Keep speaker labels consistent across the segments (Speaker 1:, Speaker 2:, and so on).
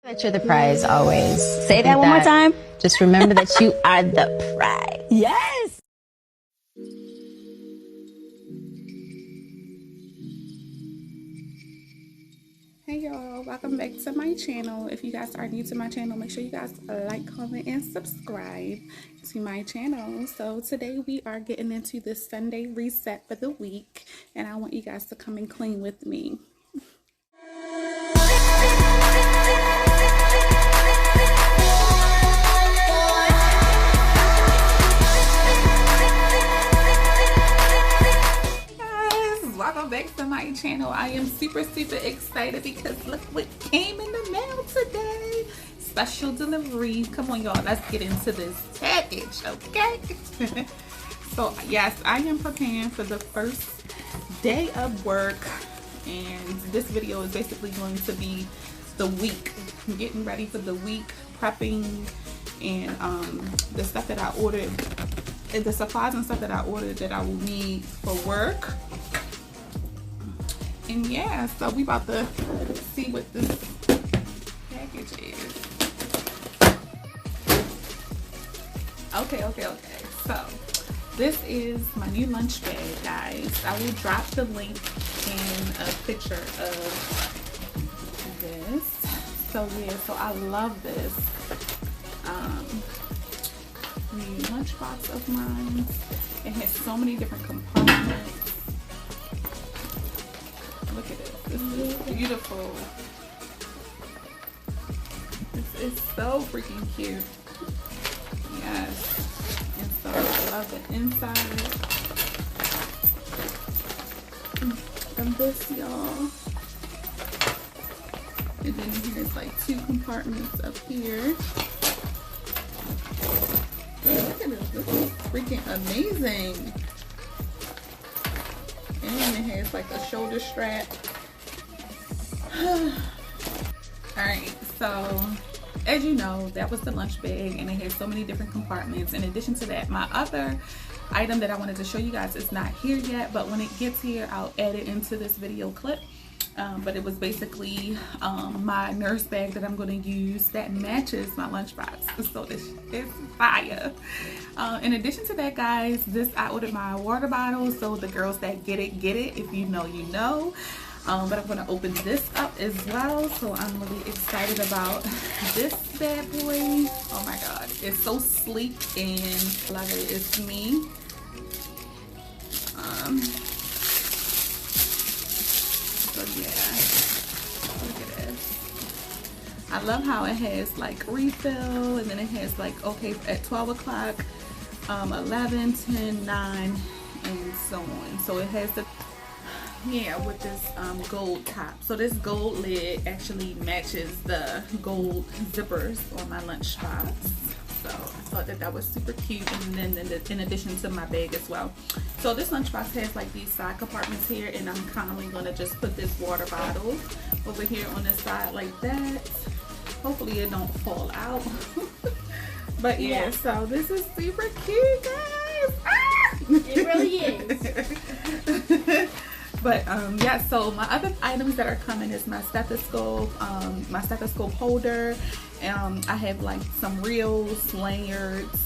Speaker 1: That you're the prize always.
Speaker 2: Say that one more time.
Speaker 1: Just remember that you are the prize.
Speaker 2: Yes.
Speaker 3: Hey y'all, welcome back to my channel. If you guys are new to my channel, make sure you guys like, comment, and subscribe to my channel. So today we are getting into the Sunday reset for the week, and I want you guys to come and clean with me. Welcome back to my channel. I am super excited because look what came in the mail today. Special delivery. Come on y'all, let's get into this package, okay? So yes, I am preparing for the first day of work, and this video is basically going to be the week. I'm getting ready for the week, prepping, and the stuff that I ordered, the supplies and stuff that I ordered that I will need for work. And yeah, so we about to see what this package is. Okay. So this is my new lunch bag, guys. I will drop the link in a picture of this. So yeah, so I love this new lunchbox of mine. It has so many different compartments. Look at it. This is beautiful. This is so freaking cute. Yes. And so I love the inside of this, y'all. And then here's like two compartments up here. Look at this. This is freaking amazing. And it has like a shoulder strap. Alright, so as you know, that was the lunch bag, and it has so many different compartments. In addition to that, my other item that I wanted to show you guys is not here yet, but when it gets here, I'll add it into this video clip. But it was basically my nurse bag that I'm going to use that matches my lunchbox. So this is fire. In addition to that, guys, I ordered my water bottle. So the girls that get it, get it. If you know, you know. But I'm going to open this up as well. So I'm really excited about this bad boy. Oh my God. It's so sleek and love it. It's me. So yeah, look at this. I love how it has like refill, and then it has like, okay, at 12 o'clock, 11, 10, 9, and so on. So it has the, yeah, with this gold top. So this gold lid actually matches the gold zippers on my lunchbox. So I thought that was super cute, and then in addition to my bag as well. So this lunchbox has like these side compartments here, and I'm kindly going to just put this water bottle over here on this side like that. Hopefully it don't fall out. But yeah, so this is super cute, guys. Ah!
Speaker 2: It really is.
Speaker 3: But yeah, so my other items that are coming is my stethoscope holder. I have like some reels, lanyards,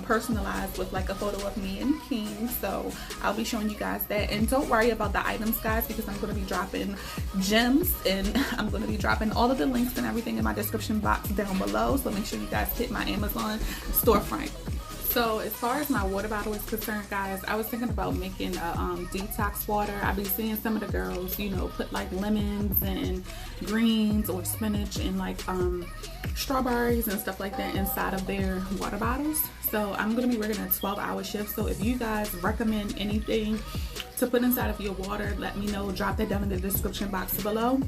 Speaker 3: personalized with like a photo of me and King. So I'll be showing you guys that. And don't worry about the items, guys, because I'm going to be dropping gems, and I'm going to be dropping all of the links and everything in my description box down below. So make sure you guys hit my Amazon storefront. So as far as my water bottle is concerned, guys, I was thinking about making a detox water. I've been seeing some of the girls, you know, put like lemons and greens or spinach and like strawberries and stuff like that inside of their water bottles. So I'm going to be working a 12-hour shift. So if you guys recommend anything to put inside of your water, let me know. Drop that down in the description box below.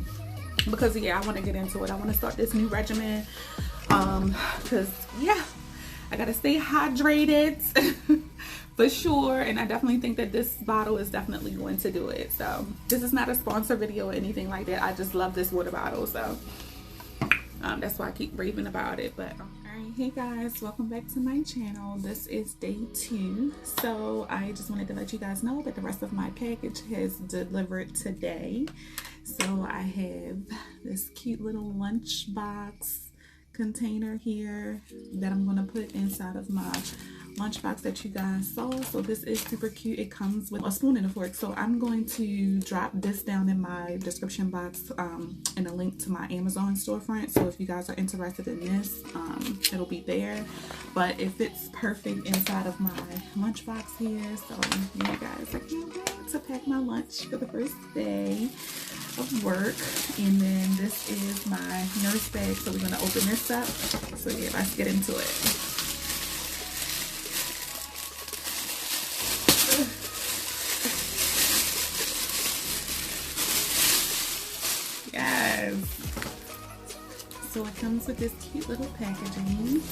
Speaker 3: Because yeah, I want to get into it. I want to start this new regimen. Because yeah, I gotta stay hydrated for sure, and I definitely think that this bottle is definitely going to do it. So this is not a sponsor video or anything like that. I just love this water bottle, so that's why I keep raving about it. But alright, hey guys, welcome back to my channel. This is day 2. So I just wanted to let you guys know that the rest of my package has delivered today. So I have this cute little lunchbox container here that I'm gonna put inside of my lunchbox that you guys saw. So this is super cute. It comes with a spoon and a fork. So I'm going to drop this down in my description box and a link to my Amazon storefront. So if you guys are interested in this, it'll be there. But it fits perfect inside of my lunchbox here. So yeah, guys, I can't wait to pack my lunch for the first day of work. And then this is my nurse bag. So we're gonna open this up. So yeah, let's get into it. Yes. So it comes with this cute little packaging.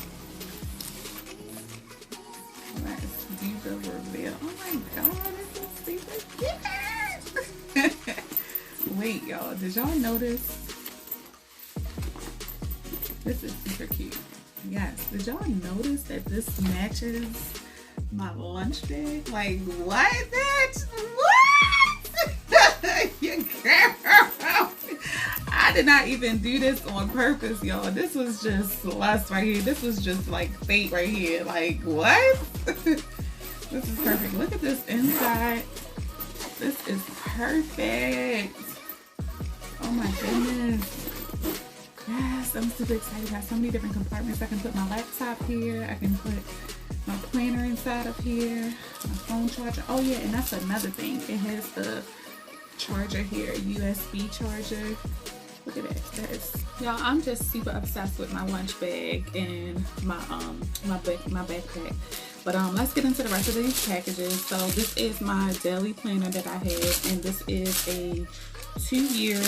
Speaker 3: Let's do the reveal. Oh my god, this is super cute. Wait, y'all, did y'all notice? This is super cute. Yes, did y'all notice that this matches my lunch bag? Like, what, bitch? What? You girl. I did not even do this on purpose, y'all. This was just lust right here. This was just like fate right here. Like, what? This is perfect. Look at this inside. This is perfect. Oh my goodness. Yes, I'm super excited. I have so many different compartments. I can put my laptop here. I can put my planner inside of here. My phone charger. Oh yeah, and that's another thing. It has the charger here, USB charger. Look at that. That is, y'all, I'm just super obsessed with my lunch bag and my backpack. But let's get into the rest of these packages. So this is my daily planner that I have, and this is a 2-year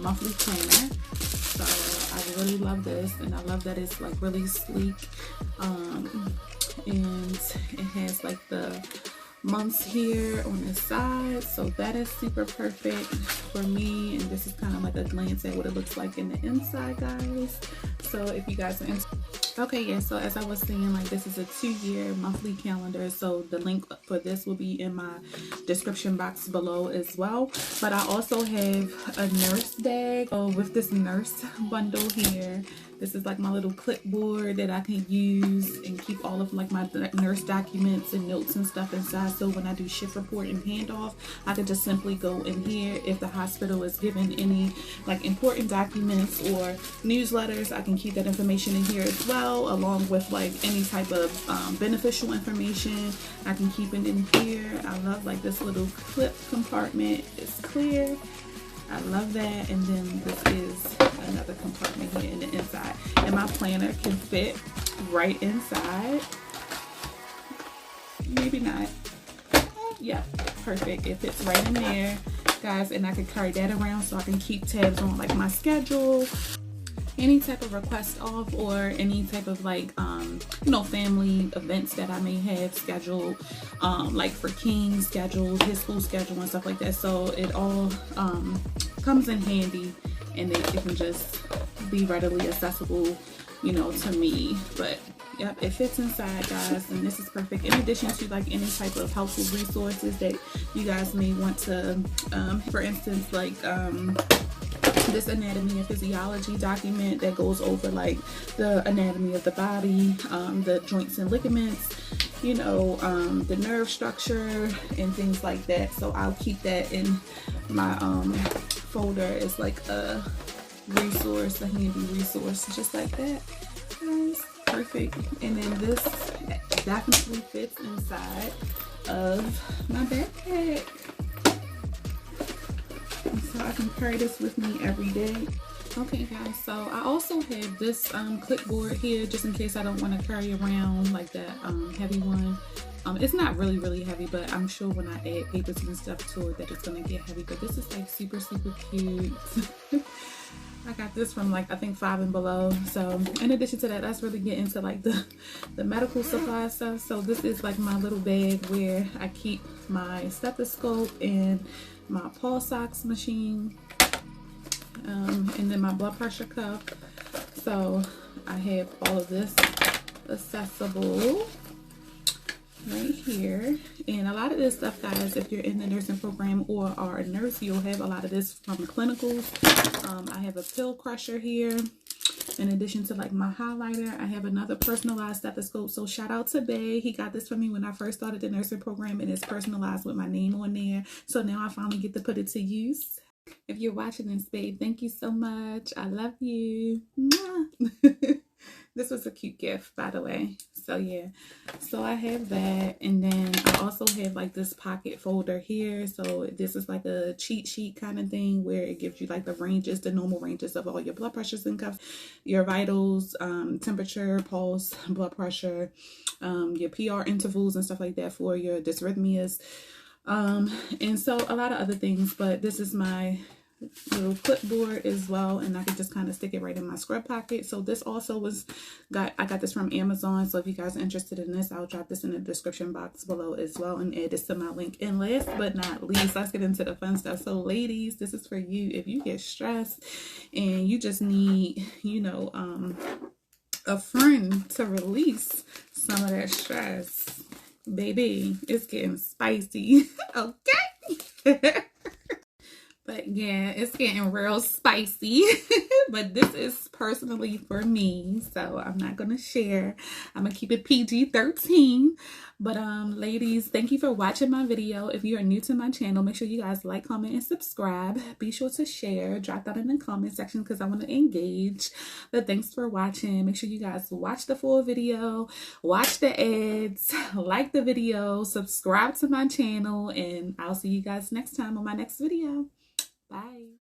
Speaker 3: monthly planner. So I really love this, and I love that it's like really sleek, and it has like the months here on the side, so that is super perfect for me. And this is kind of like a glance at what it looks like in the inside, guys. So if you guys are into, okay, yeah, so as I was saying, like, this is a 2-year monthly calendar, so the link for this will be in my description box below as well. But I also have a nurse bag with this nurse bundle here. This is like my little clipboard that I can use and keep all of like my nurse documents and notes and stuff inside. So when I do shift report and handoff, I can just simply go in here. If the hospital is given any like important documents or newsletters, I can keep that information in here as well, along with like any type of beneficial information. I can keep it in here. I love like this little clip compartment. It's clear. I love that. And then this is another compartment here in the inside, and my planner can fit right inside. Maybe not. Yeah, perfect. It fits right in there, guys, and I can carry that around so I can keep tabs on like my schedule, any type of request off, or any type of like you know, family events that I may have scheduled, like for King's schedule, his school schedule and stuff like that. So it all comes in handy, and it can just be readily accessible, you know, to me. But yep, it fits inside, guys, and this is perfect. In addition to like any type of helpful resources that you guys may want to, for instance, like this anatomy and physiology document that goes over like the anatomy of the body, the joints and ligaments, you know, the nerve structure and things like that. So I'll keep that in my folder as like a resource, a handy resource, just like that, guys. Perfect. And then this definitely fits inside of my backpack, so I can carry this with me every day. Okay, guys, so I also have this clipboard here just in case I don't want to carry around like that heavy one. It's not really heavy, but I'm sure when I add papers and stuff to it that it's gonna get heavy. But this is like super cute. I got this from like I think 5 and Below. So in addition to that, let's really get into like the medical supply stuff. So this is like my little bag where I keep my stethoscope and my pulse ox machine, and then my blood pressure cuff. So I have all of this accessible. right here. And a lot of this stuff, guys, if you're in the nursing program or are a nurse, you'll have a lot of this from the clinicals. I have a pill crusher here. In addition to like my highlighter, I have another personalized stethoscope. So shout out to Bay. He got this for me when I first started the nursing program, and it's personalized with my name on there. So now I finally get to put it to use. If you're watching this, babe, thank you so much. I love you. Mwah. This was a cute gift, by the way. So yeah, so I have that, and then I also have like this pocket folder here. So this is like a cheat sheet kind of thing where it gives you like the ranges, the normal ranges of all your blood pressures and cuffs, your vitals, temperature, pulse, blood pressure, your PR intervals and stuff like that for your dysrhythmias, and so a lot of other things. But this is my little clipboard as well, and I can just kind of stick it right in my scrub pocket. So this also I got this from Amazon. So if you guys are interested in this, I'll drop this in the description box below as well and add this to my link. And last but not least, let's get into the fun stuff. So ladies, this is for you if you get stressed and you just need, you know, a friend to release some of that stress. Baby, it's getting spicy. Okay. But yeah, it's getting real spicy. But this is personally for me, so I'm not gonna share. I'm gonna keep it PG-13. But ladies, thank you for watching my video. If you are new to my channel, make sure you guys like, comment, and subscribe. Be sure to share. Drop that in the comment section because I want to engage. But thanks for watching. Make sure you guys watch the full video, watch the ads, like the video, subscribe to my channel, and I'll see you guys next time on my next video. Bye.